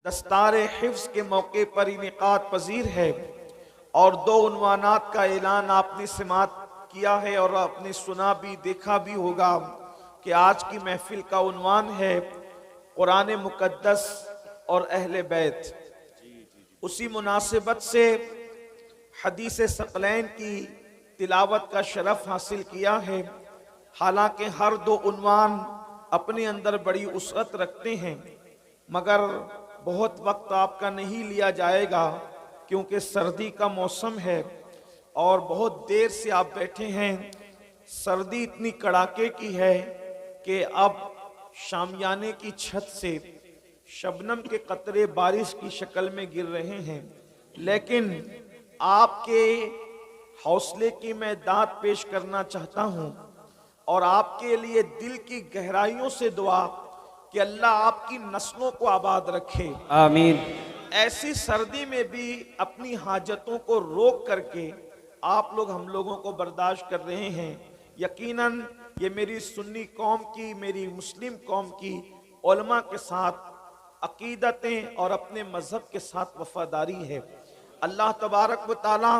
دستار حفظ کے موقع پر انعقاد پذیر ہے اور دو عنوانات کا اعلان آپ نے سماعت کیا ہے اور آپ نے سنا بھی دیکھا بھی ہوگا کہ آج کی محفل کا عنوان ہے قرآن مقدس اور اہل بیت۔ اسی مناسبت سے حدیث ثقلین کی تلاوت کا شرف حاصل کیا ہے۔ حالانکہ ہر دو عنوان اپنے اندر بڑی وسعت رکھتے ہیں، مگر بہت وقت آپ کا نہیں لیا جائے گا کیونکہ سردی کا موسم ہے اور بہت دیر سے آپ بیٹھے ہیں۔ سردی اتنی کڑاکے کی ہے کہ اب شامیانے کی چھت سے شبنم کے قطرے بارش کی شکل میں گر رہے ہیں، لیکن آپ کے حوصلے کی میں داد پیش کرنا چاہتا ہوں اور آپ کے لیے دل کی گہرائیوں سے دعا کہ اللہ آپ کی نسلوں کو آباد رکھے، آمین۔ ایسی سردی میں بھی اپنی حاجتوں کو روک کر کے آپ لوگ ہم لوگوں کو برداشت کر رہے ہیں۔ یقیناً یہ میری سنی قوم کی، میری مسلم قوم کی علماء کے ساتھ عقیدتیں اور اپنے مذہب کے ساتھ وفاداری ہے۔ اللہ تبارک و تعالی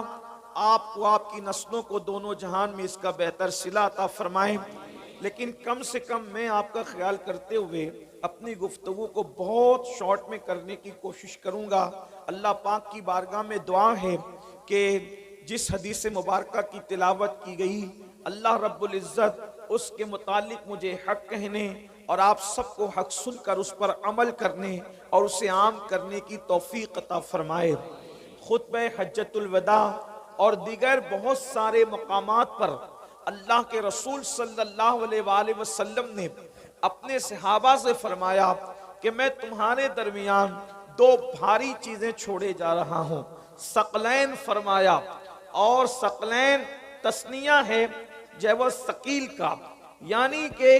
آپ کو، آپ کی نسلوں کو دونوں جہان میں اس کا بہتر صلہ عطا فرمائے۔ لیکن کم سے کم میں آپ کا خیال کرتے ہوئے اپنی گفتگو کو بہت شارٹ میں کرنے کی کوشش کروں گا۔ اللہ پاک کی بارگاہ میں دعا ہے کہ جس حدیث مبارکہ کی تلاوت کی گئی، اللہ رب العزت اس کے متعلق مجھے حق کہنے اور آپ سب کو حق سن کر اس پر عمل کرنے اور اسے عام کرنے کی توفیق عطا فرمائے۔ خطبہ حجۃ الوداع اور دیگر بہت سارے مقامات پر اللہ کے رسول صلی اللہ علیہ وآلہ وسلم نے اپنے صحابہ سے فرمایا کہ میں تمہارے درمیان دو بھاری چیزیں چھوڑے جا رہا ہوں۔ ثقلین فرمایا، اور ثقلین تسنیہ ہے جو ثقیل کا، یعنی کہ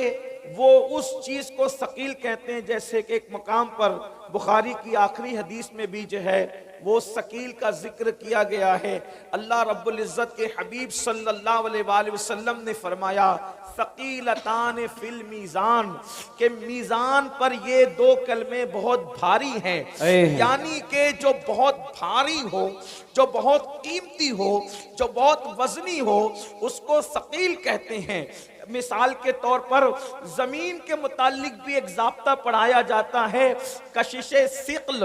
وہ اس چیز کو ثقیل کہتے ہیں جیسے کہ ایک مقام پر بخاری کی آخری حدیث میں بھی جو ہے وہ ثقیل کا ذکر کیا گیا ہے۔ اللہ رب العزت کے حبیب صلی اللہ علیہ وآلہ وسلم نے فرمایا ثقیلتان فی المیزان، کہ میزان پر یہ دو کلمے بہت بھاری ہیں، یعنی کہ جو بہت بھاری ہو، جو بہت قیمتی ہو، جو بہت وزنی ہو، اس کو ثقیل کہتے ہیں۔ مثال کے طور پر زمین کے متعلق بھی ایک ضابطہ پڑھایا جاتا ہے، کشش ثقل،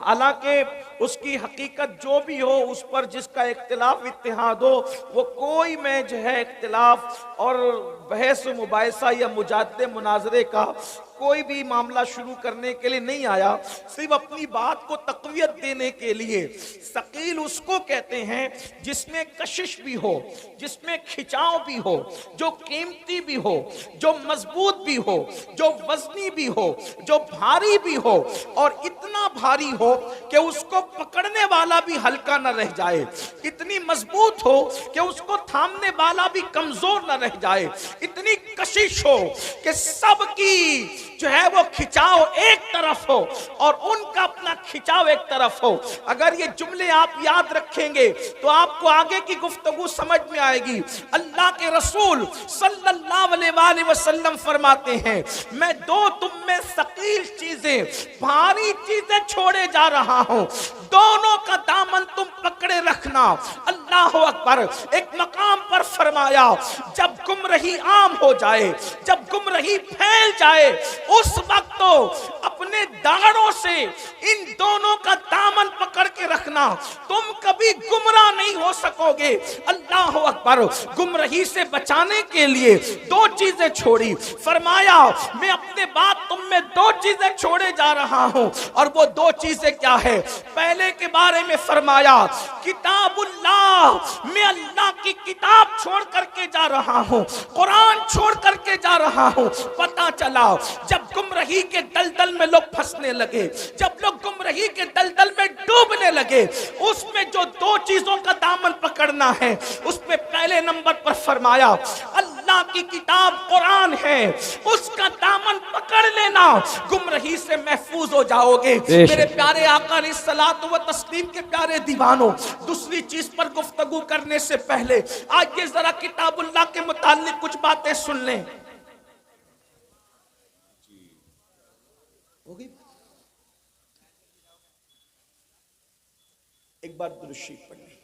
حالانکہ اس کی حقیقت جو بھی ہو، اس پر جس کا اختلاف اتحاد ہو، وہ کوئی میں جو ہے اختلاف اور بحث و مباحثہ یا مجادلے مناظرے کا کوئی بھی معاملہ شروع کرنے کے لیے نہیں آیا، صرف اپنی بات کو تقویت دینے کے لیے۔ ثقیل اس کو کہتے ہیں جس میں کشش بھی ہو، جس میں کھچاؤ بھی ہو، جو قیمتی بھی ہو، جو مضبوط بھی ہو، جو وزنی بھی ہو، جو بھاری بھی ہو، اور اتنا بھاری ہو کہ اس کو پکڑنے والا بھی ہلکا نہ رہ جائے، اتنی مضبوط ہو کہ اس کو تھامنے والا بھی کمزور نہ رہ جائے، اتنی کشش ہو کہ سب کی جو ہے وہ کھچاؤ ایک طرف ہو اور ان کا اپنا کھچاؤ ایک طرف ہو۔ اگر یہ جملے آپ یاد رکھیں گے تو آپ کو آگے کی گفتگو سمجھ میں آئے گی۔ اللہ کے رسول صلی اللہ علیہ وآلہ وسلم فرماتے ہیں میں دو تم میں ثقیل چیزیں، بھاری چیزیں چھوڑے جا رہا ہوں، دونوں کا دامن تم پکڑے رکھنا۔ اللہ اکبر۔ ایک مقام پر فرمایا جب گمراہی عام ہو جائے، جب گمراہی پھیل جائے، اس وقت تو اپنے داڑوں سے ان دونوں کا دامن پکڑ کے رکھنا، تم کبھی گمراہ نہیں ہو سکو گے۔ اللہ اکبر۔ گمراہی سے بچانے کے لیے دو چیزیں چھوڑی، فرمایا میں اپنے بعد تم میں دو چیزیں چھوڑے جا رہا ہوں، اور وہ دو چیزیں کیا ہے؟ پہلے کے بارے میں فرمایا کتاب اللہ، میں اللہ کی کتاب چھوڑ کر کے جا رہا ہوں، قرآن چھوڑ کر کے جا رہا ہوں۔ پتہ چلا جب گمراہی کے دلدل میں لوگ پھنسنے لگے، جب لوگ گمراہی کے دلدل میں ڈوبنے لگے، اس میں جو دو چیزوں کا دامن پکڑنا ہے، اس میں پہلے نمبر پر فرمایا اللہ کی کتاب قرآن ہے، اس کا دامن پکڑ لینا، گمراہی سے محفوظ ہو جاؤ گے۔ میرے پیارے آقا علیہ الصلوۃ والتسلیم کے پیارے دیوانوں، دوسری چیز پر گفتگو کرنے سے پہلے آئیے ذرا کتاب اللہ کے متعلق کچھ باتیں سن لیں۔ ایک بار درود شریف پڑھ لیں۔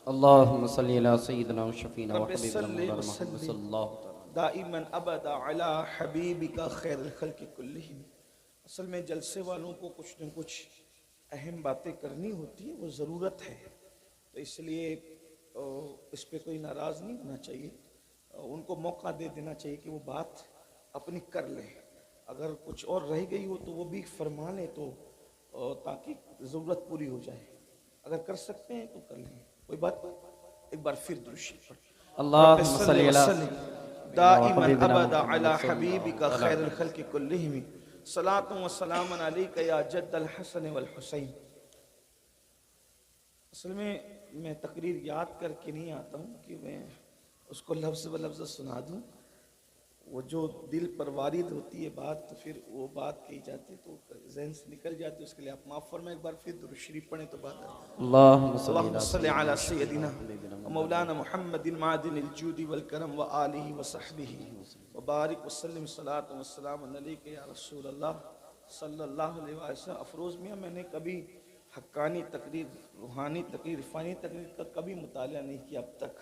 اللہم صلی علی سیدنا و شفینا و رب حبیبنا صلی مولانا محمد صلی اللہ تعالی دائما ابدا علی حبیبک خیر الخلق کلہم۔ اصل میں جلسے والوں کو کچھ نہ کچھ اہم باتیں کرنی ہوتی ہے، وہ ضرورت ہے، تو اس لیے اس پہ کوئی ناراض نہیں ہونا چاہیے، ان کو موقع دے دینا چاہیے کہ وہ بات اپنی کر لیں، اگر کچھ اور رہ گئی ہو تو وہ بھی فرما لیں، تو تاکہ ضرورت پوری ہو جائے، اگر کر سکتے ہیں تو کر لیں، کوئی بات نہیں۔ ایک بار پھر درود شریف پڑھ۔ اللہم صلی علی دائما ابدا علی حبیبک خیر الخلق کلہم، صلاۃ و سلام علیک یا جد الحسن والحسین۔ اصل میں تقریر یاد کر کے نہیں آتا ہوں کہ میں اس کو لفظ ب لفظ سنا دوں، وہ جو دل پر وارد ہوتی ہے بات تو پھر وہ بات کہی جاتی تو ذہن سے نکل جاتی، اس کے لیے آپ معاف فرمائیں، ایک بار پھر درود شریف پڑھیں تو بات آتی ہے۔ اللہم صلی علی سیدنا مولانا محمد معدن الجود والکرم وآلہ وصحبہ وبارک وسلم، صلاۃ و سلام علیک یا رسول اللہ صلی اللہ علیہ وسلم۔ افروز میاں، میں نے کبھی حقانی تقریر، روحانی تقریر، عرفانی تقریر کا کبھی مطالعہ نہیں کیا اب تک،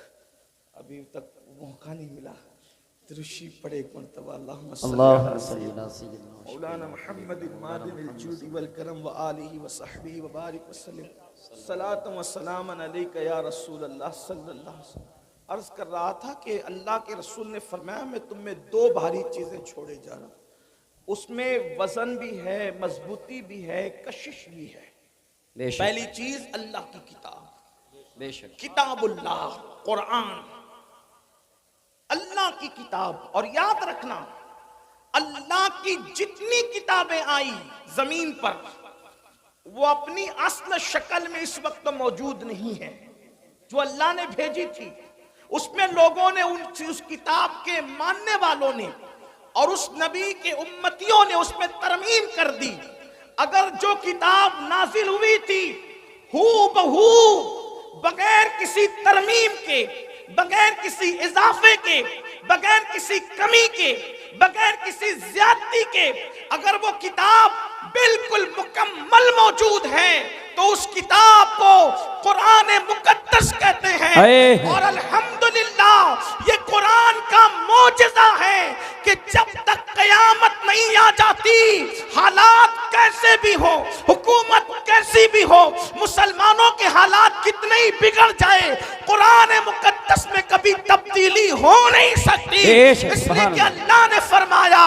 ابھی تک موقع نہیں ملا۔ درود شریف پڑھے ایک مرتبہ، اللہم صلی علی سیدنا مولانا محمد معدن الجود والکرم وآلہ وصحبہ وبارک وسلم، صلاۃ و سلام علیک یا رسول اللہ صلی اللہ علیہ وسلم۔ عرض کر رہا تھا کہ اللہ کے رسول نے فرمایا میں تم میں دو بھاری چیزیں چھوڑے جا رہا ہوں، اس میں وزن بھی ہے، مضبوطی بھی ہے، کشش بھی ہے۔ پہلی چیز اللہ کی کتاب، بے شک کتاب اللہ، قرآن، اللہ کی کتاب۔ اور یاد رکھنا اللہ کی جتنی کتابیں آئی زمین پر وہ اپنی اصل شکل میں اس وقت موجود نہیں ہے، جو اللہ نے بھیجی تھی اس میں لوگوں نے اس کتاب کے ماننے والوں نے اور اس نبی کے امتیوں نے اس میں ترمیم کر دی۔ اگر جو کتاب نازل ہوئی تھی ہو بہو، بغیر کسی ترمیم کے، بغیر کسی اضافے کے، بغیر کسی کمی کے، بغیر کسی زیادتی کے، اگر وہ کتاب بالکل مکمل موجود ہے تو اس کتاب کو قرآن مقدس کہتے ہیں۔ اور الحمدللہ یہ قرآن کا معجزہ ہے کہ جب تک قیامت نہیں آ جاتی، حالات کیسے بھی ہو، حکومت کیسی بھی ہو، مسلمانوں کے حالات کتنے ہی بگڑ جائے، قرآن مقدس میں کبھی تبدیلی ہو نہیں سکتی۔ اس لیے کہ اللہ نے فرمایا،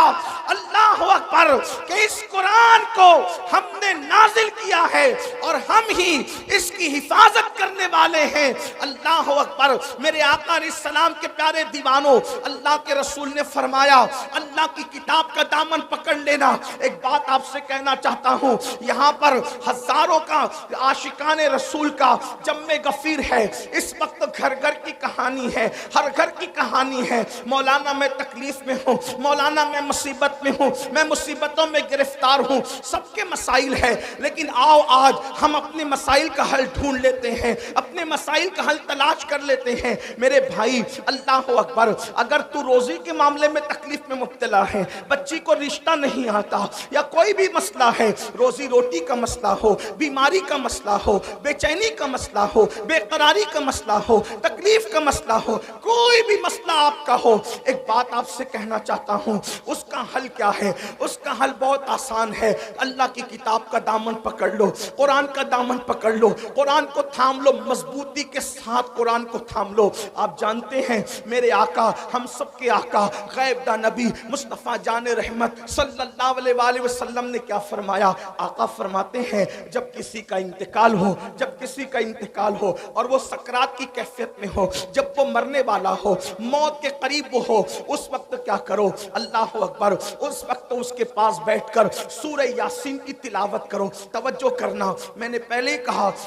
اللہ اکبر، کہ اس قرآن کو ہم نے نازل کیا ہے اور ہم ہی اس کی حفاظت کرنے والے ہیں۔ اللہ اکبر۔ میرے آقا علیہ السلام کے پیارے دیوانوں، اللہ کے رسول نے فرمایا اللہ کی کتاب کا دامن پکڑ لینا۔ ایک بات آپ سے کہنا چاہتا ہوں، یہاں پر ہزاروں کا عاشقان رسول کا جمع غفیر ہے، اس وقت گھر گھر کی کہانی ہے، ہر گھر کی کہانی ہے، مولانا میں تکلیف میں ہوں، مولانا میں مصیبت میں ہوں، میں مصیبتوں میں گرفتار ہوں، سب کے مسائل ہے، لیکن آؤ آج ہم اپنے مسائل کا حل ڈھونڈ لیتے ہیں، اپنے مسائل کا حل تلاش کر لیتے ہیں۔ میرے بھائی، اللہ اکبر، اگر تو روزی کے معاملے میں تکلیف میں مبتلا ہے، بچی کو رشتہ نہیں آتا یا کوئی بھی مسئلہ ہے، روزی روٹی کا مسئلہ ہو، بیماری کا مسئلہ ہو، بے چینی کا مسئلہ ہو، بے قراری کا مسئلہ ہو، تکلیف کا مسئلہ ہو، کوئی بھی مسئلہ آپ کا ہو، ایک بات آپ سے کہنا چاہتا ہوں، اس کا حل کیا ہے؟ اس کا حل بہت آسان ہے۔ اللہ کی کتاب کا دامن پکڑ لو، قرآن کا دامن پکڑ لو، قرآن کو تھام لو، مضبوطی کے ساتھ قرآن کو تھام لو۔ آپ جانتے ہیں میرے آقا، ہم سب کے آقا، غیب دا نبی مصطفیٰ جان رحمت صلی اللہ علیہ وآلہ وسلم نے کیا فرمایا؟ آقا فرماتے ہیں جب کسی کا انتقال ہو، جب کسی کا انتقال ہو اور وہ سکرات کی کیفیت میں ہو، جب وہ مرنے والا ہو، موت کے قریب وہ ہو، اس وقت کیا کرو؟ اللہ اکبر، اس وقت اس کے پاس بیٹھ کر سورہ یاسین کی تلاوت کرو۔ توجہ کرنا، میں نے پہلے ہی کہا